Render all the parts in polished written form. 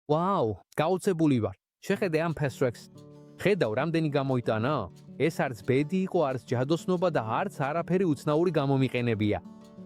ვაუ, გაუცებული ვარ. შეხედე ამ ფესრექს. ხედავ, რამდენი გამოიტანა? ეს არც ბედი იყო, არც ჯადოსნობა და არც არაფერი უცნაური გამომიყენებია.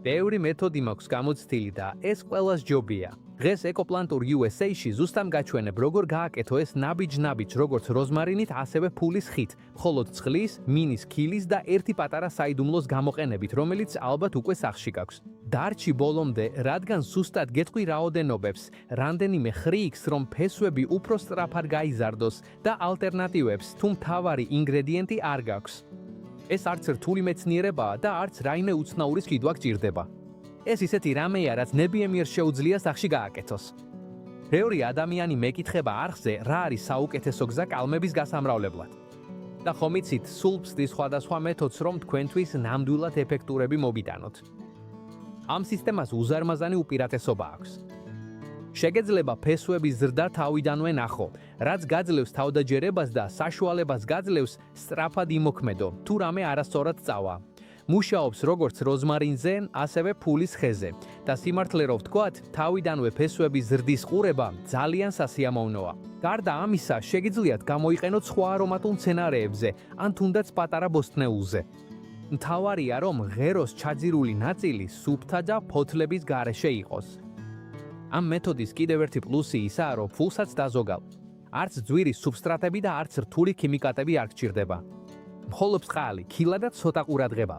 ბევრი მეთოდი მაქვს გამოცდილი და ეს ყველას ჯობია. დღეს ეკოპლანტურ USA-ში ზუსტად გაჩვენებ, როგორ გააკეთო ეს ნაბიჯ-ნაბიჯ, როგორც როზმარინით, ასევე ფულის ხით, მხოლოდ წყლის, მინის ქილის და ერთი პატარა საიდუმლოს გამოყენებით, რომელიც ალბათ უკვე სახლში გაქვს. დარჩი ბოლომდე, რადგან ზუსტად გეტყვი რაოდენობებს, რამდენიმე ხრიქს, რომ ფესვები უფრო სწრაფად გაიზარდოს და ალტერნატივებს, თუ მთავარი ინგრედიენტი არ გაქვს. ეს არც რთული მეცნიერებაა და არც რაიმე უცნაურის კიდვა გჭირდება. ეს ისეთი რამეა, რაც ნებიემიერ შეუძლია სახში გააკეთოს. ბევრი ადამიანი მეკითხება არხზე, რა არის საუკეთესო გზა კალმების გასამრავლებლად. და ხომ იცით, სულ ვცდის სხვადასხვა მეთოდს, რომ თქვენთვის ნამდვილად ეფექტურები მოგიტანოთ. ამ სისტემას უზარმაზარი უპირატესობა აქვს. შეგეძლება ფესვების ზრდა თავიდანვე ნახო, რაც გაძლევს თავდაჯერებას და საშუალებას გაძლევს სწრაფად იმოქმედო, თუ რამე არასწორად წავა. მუშაობს როგორც როზმარინზე, ასევე ფულის ხეზე და სიმართლე რო ვთქვათ, თავიდანვე ფესვების ზრდის ყურება ძალიან სასიამოვნოა. გარდა ამისა, შეგიძლიათ გამოიყენოთ სხვა არომატულ მცენარეებზე, ან თუნდაც პატარა ბოსტნეულზე. მთავარია, რომ ღეროს ჩაძირული ნაწილი სუფთა და ფოთლების გარეშე იყოს. ამ მეთოდის კიდევ ერთი პლუსი ისაა, რომ ფულსაც დაზოგავ. არც ძვირის სუბსტრატები და არც რთული ქიმიკატები არ გჭირდება. მხოლოდ წყალი, ქილა და ცოტა ყურადღება.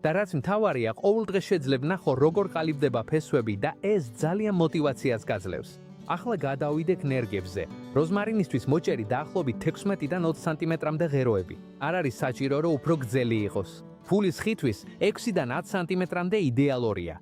და რაც მთავარია, ყოველდღე შეძლებ ნახო, როგორ ყალიბდება ფესვები და ეს ძალიან მოტივაციას გაძლევს. ახლა გადავიდეთ ნერგებზე. როზმარინისთვის მოჭერი დაახლოებით 16-დან 20 სანტიმეტრამდე ღეროები. არ არის საჭირო, რომ უფრო გრძელი იყოს. ფულის ხითვის 6-დან 10 სანტიმეტრამდე იდეალურია.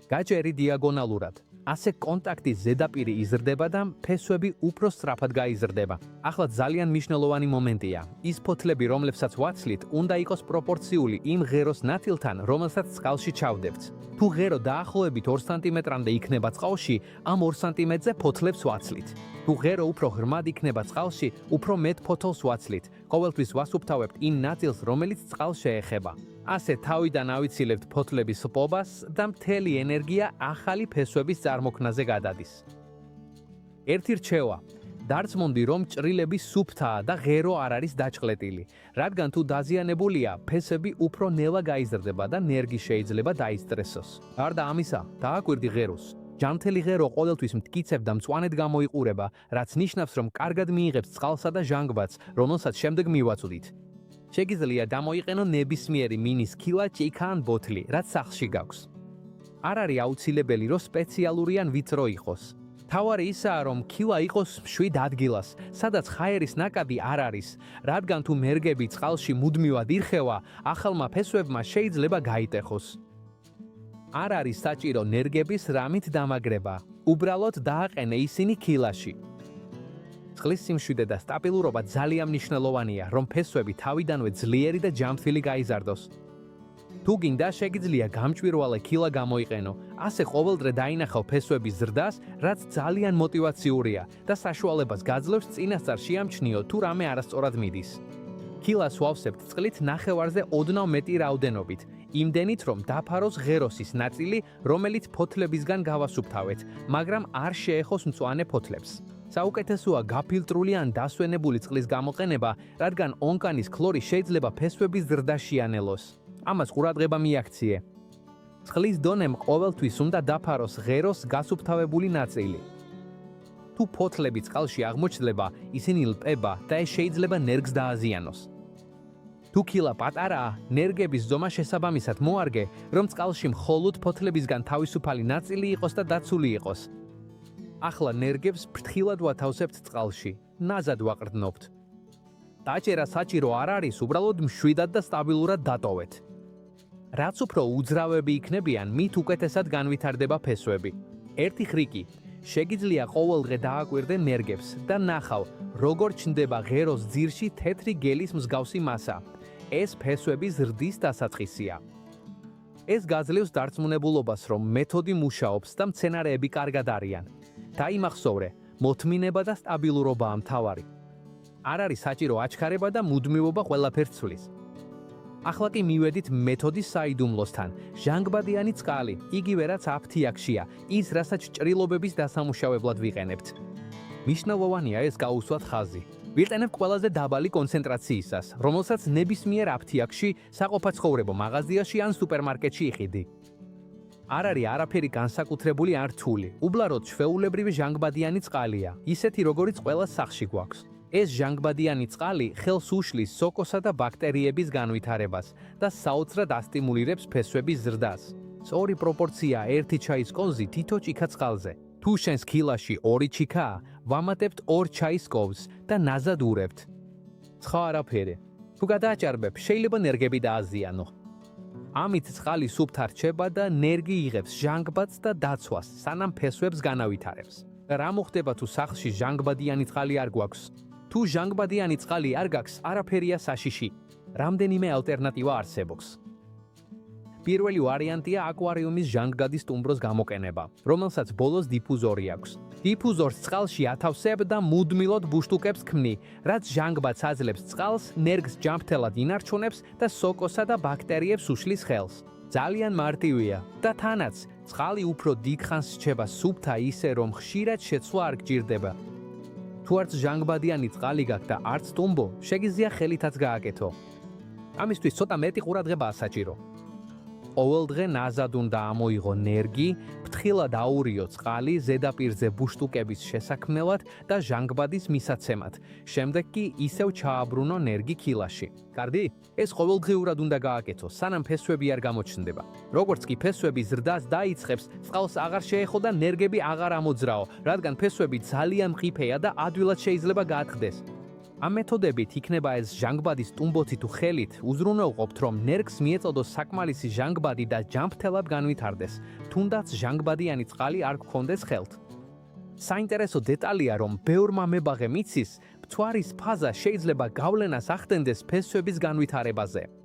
გაჭერი დიაგონალურად. ასე კონტაქტის ზედაპირი იზრდება და ფესვები უფრო სწრაფად გაიზრდება. ახლა ძალიან მნიშვნელოვანი მომენტია. ის ფოთლები, რომლებსაც ვაცლით, უნდა იყოს პროპორციული იმ ღეროს ნაწილთან, რომელსაც წყალში ჩავდებთ. თუ ღერო დაახლოებით 2 სანტიმეტრამდე იქნება წყალში, ამ 2 სანტიმეტრზე ფოთლებს ვაცლით. თუ ღერო უფრო ღრმად იქნება წყალში, უფრო მეტ ფოთოლს ვაცლით. ყოველთვის ვასუფთავებთ იმ ნაწილს, რომელიც წყალს შეეხება. ასე თავიდან ავიცილებთ ფოთლების სპობას და მთელი ენერგია ახალი ფესვების წარმოქმნაზე გადადის. ერთი რჩევა. დარწმუნდი, რომ ჭრილები სუფთაა და ღერო არ არის დაჭყლეტილი, რადგან თუ დაზიანებულია, ფესვები უფრო ნელა გაიზრდება და ნერგი შეიძლება დაისტრესოს. გარდა ამისა, დააკვირდი ღეროს. ჯანმრთელი ღერო ყოველთვის მტკიცებ და მწვანედ გამოიყურება, რაც ნიშნავს, რომ კარგად მიიღებს წყალსა და ჟანგბადს, რომელსაც შემდეგ მივაწვდით. შეგიძლია გამოიყენო ნებისმიერი მინის ქილა, ჭიქა ან ბოთლი, რაც სახლში გაქვს. არ არის აუცილებელი, რომ სპეციალური ან ვიწრო იყოს. თავარი ისაა, რომ ქილა იყოს მშვიდ ადგილას, სადაც ჰაერის ნაკადი არ არის, რადგან თუ მერგები წყალში მუდმივად ირხევა, ახალმა ფესვებმა შეიძლება გაიტეხოს. არ არის საჭირო ნერგების რამით დამაგრება. უბრალოდ დააყენე ისინი ქილაში. წყლის სიმშვიდე და სტაბილურობა ძალიან მნიშვნელოვანია, რომ ფესვები თავიდანვე ძლიერი და ჯანმრთელი გაიზარდოს. თუ გინდა, შეგიძლია გამჭვირვალე ქილა გამოიყენო, ასე ყოველდღე დაინახავ ფესვების ზრდას, რაც ძალიან მოტივაციურია და საშუალებას გაძლევს წინასწარ შეამჩნიო, თუ რამე არასწორად მიდის. ქილას ვავსებთ წყლით ნახევარზე ოდნავ მეტი რაოდენობით, იმდენით, რომ დაფაროს ღეროსის ნაწილი, რომელიც ფოთლებისგან გავასუფთავეთ, მაგრამ არ შეეხოს მწვანე ფოთლებს. საუკეთესოა გაფილტრული ან დასვენებული წყლის გამოყენება, რადგან ონკანის ქლორი შეიძლება ფესვების ზრდა შეანელოს. ამას ყურადღება მიაქციე. წყლის დონემ ყოველთვის უნდა დაფაროს ღეროს გასუფთავებული ნაწილი. თუ ფოთლები წყალში აღმოჩნდება, ისინი ლპება და ეს შეიძლება ნერგს დააზიანოს. თუ ქილა პატარაა, ნერგების ზომა შესაბამისად მოარგე, რომ წყალში მხოლოდ ფოთლებისგან თავისუფალი ნაწილი იყოს და დაცული იყოს. ახლა ნერგებს ფრთხილად ვათავსებთ წყალში, ნაზად ვაყრდნობთ. დაჭერა საჭირო არ არის, უბრალოდ მშვიდად და სტაბილურად დატოვეთ. რაც უფრო უძრავები იქნებიან, მით უკეთესად განვითარდება ფესვები. ერთი ხრიკი. შეგიძლია ყოველდღე დააკვირდე ნერგებს და ნახავ, როგორ ჩნდება ღეროს ძირში თეთრი გელის მსგავსი მასა. ეს ფესვების ზრდის დასაწყისია. ეს გაძლევს დარწმუნებულობას, რომ მეთოდი მუშაობს და მცენარეები კარგად არიან. დაიმახსოვრე, მოთმინება და სტაბილურობაა მთავარი. არ არის საჭირო აჩქარება და მუდმივობა ყველაფერს ცვლის. ახლა კი მივედით მეთოდის საიდუმლოსთან. ჟანგბადიანი წყალი, იგივე რაც აფთიაქშია, ის რასაც ჭრილობების დასამუშავებლად ვიყენებთ. მნიშვნელოვანია ეს გაუსვათ ხაზი. ვიყენებ ყველაზე დაბალი კონცენტრაციისას, რომელსაც ნებისმიერ აფთიაქში, საყოფაცხოვრებო მაღაზიაში ან სუპერმარკეტში იყიდი. არ არის არაფერი განსაკუთრებული ან რთული, უბრალოდ ჩვეულებრივი ჟანგბადიანი წყალია, ისეთი როგორიც ყველა სახლში გვაქვს. ეს ჟანგბადიანი წყალი ხელს უშლის სოკოსა და ბაქტერიების განვითარებას და საოცრად ასტიმულირებს ფესვების ზრდას. სწორი პროპორცია ერთი ჩაის კონზი თითო ჭიქა წყალზე. თუ შენს ქილაში 2 ჩიქაა, ვამატებთ 2 ჩაის კოვს და ნაზად ურევთ. სხვა არაფერი. თუ გადააჭარბებ, შეიძლება ნერგები დააზიანო. ამით წყალი სუფთა რჩება და ნერგი იღებს ჟანგბადს და დაცვას, სანამ ფესვებს განავითარებს. რა მოხდება თუ სახლში ჟანგბადიანი წყალი არ გვაქვს? თუ ჟანგბადიანი წყალი არ გაქვს, არაფერია საშიში. რამდენიმე ალტერნატივა არსებობს. პირველი ვარიანტია აკვარიუმის ჟანგბადის ტუმბროს გამოყენება, რომელსაც ბოლოს დიფუზორი აქვს. დიფუზორს წყალში ათავსებ და მუდმივად ბუშტუკებს ქმნი, რაც ჟანგბადს აძლევს წყალს, ნერგს ჯანმრთელად ინარჩუნებს და სოკოსა და ბაქტერიებს უშლის ხელს. ძალიან მარტივია და თანაც წყალი უფრო დიდ ხანს რჩება სუფთა ისე რომ ხშირად შეცვლა არ გჭირდება. თუ არც ჟანგბადიანი წყალი გაქვს და არც ტუმბო, შეგიძლია ხელითაც გააკეთო. ამისთვის ცოტა მეტი ყურადღებაა საჭირო. ყოველდღე ნაზად უნდა ამოიღო ნერგი, ფრთხილად აურიო წყალი ზედაპირზე ბუშტუკების შესაქმნელად და ჟანგბადის მისაცემად. შემდეგ კი ისევ ჩააბრუნო ნერგი ქილაში. კარგი? ეს ყოველდღიურად უნდა გააკეთო, სანამ ფესვები არ გამოჩნდება. როგორც კი ფესვები ზრდას დაიწყებს, წყალს აღარ შეეხო და ნერგები აღარ ამოძრაო, რადგან ფესვები ძალიან მყიფეა და ადვილად შეიძლება გაათხდეს. ამ მეთოდებით იქნება ეს ჟანგბადის ტუმბოთი თუ ხელით, უზრუნველყოფთ, რომ ნერგს მიეწოდოს საკმარისი ჟანგბადი და ჯანმრთელად განვითარდეს, თუნდაც ჟანგბადიანი წყალი არ გქონდეს ხელთ. საინტერესო დეტალია, რომ ბევრმა მებაღემ იცის, მწვარის ფაზა შეიძლება გავლენას ახდენდეს ფესვების განვითარებაზე.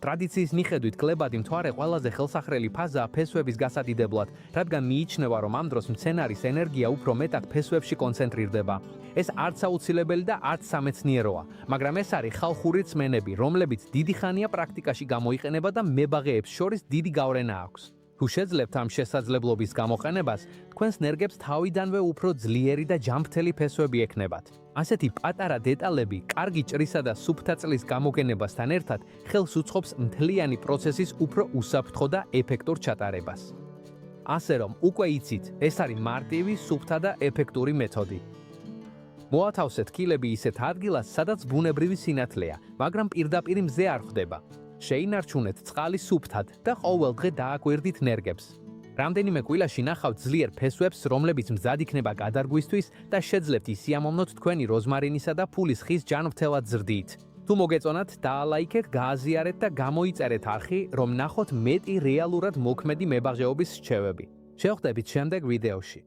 ტრადიციის მიხედვით კლებადი მთვარე ყველაზე ხელსაყრელი ფაზაა ფესვების გასადიდებლად, რადგან მიიჩნევა, რომ ამ დროს მცენარის ენერგია უფრო მეტად ფესვებში კონცენტრირდება. ეს არც აუცილებელი და არც სამეცნიეროა, მაგრამ ეს არის ხალხური რწმენები, რომლებიც დიდი ხანია პრაქტიკაში გამოიყენება და მებაღეებს შორის დიდი გავლენა აქვს. თუ შეძლებთ ამ შესაძლებლობის გამოყენებას, თქვენს ნერგებს თავიდანვე უფრო ძლიერი და ჯანმრთელი ფესვები ექნებათ. ასეთი პატარა დეტალები, კარგი ჭრისა და სუფთა წყლის გამოგენებასთან ერთად, ხელს უწყობს მთლიანი პროცესის უფრო უსაფრთხო და ეფექტურ ჩატარებას. ასე რომ, უკვე იცით, ეს არის მარტივი, სუფთა და ეფექტური მეთოდი. მოათავსეთ ქილები ისეთ ადგილას, სადაც ბუნებრივი სინათლეა, მაგრამ პირდაპირ მზე არ ხვდება. შეინარჩუნეთ წყალი სუფთად და ყოველდღე დააკვირდით ნერგებს. რამდენიმე კვირაში ნახავთ ძლიერ ფესვებს, რომლებიც მზად იქნება გადარგვისთვის და შეძლებთ ისიამოვნოთ თქვენი როზმარინისა და ფულის ხის ჯანმრთელად ზრდით. თუ მოგეწონათ, დაალაიქეთ, გააზიარეთ და გამოიწერეთ არხი, რომ ნახოთ მეტი რეალურად მოქმედი მებაღეობის რჩევები. შევხვდებით შემდეგ ვიდეოში.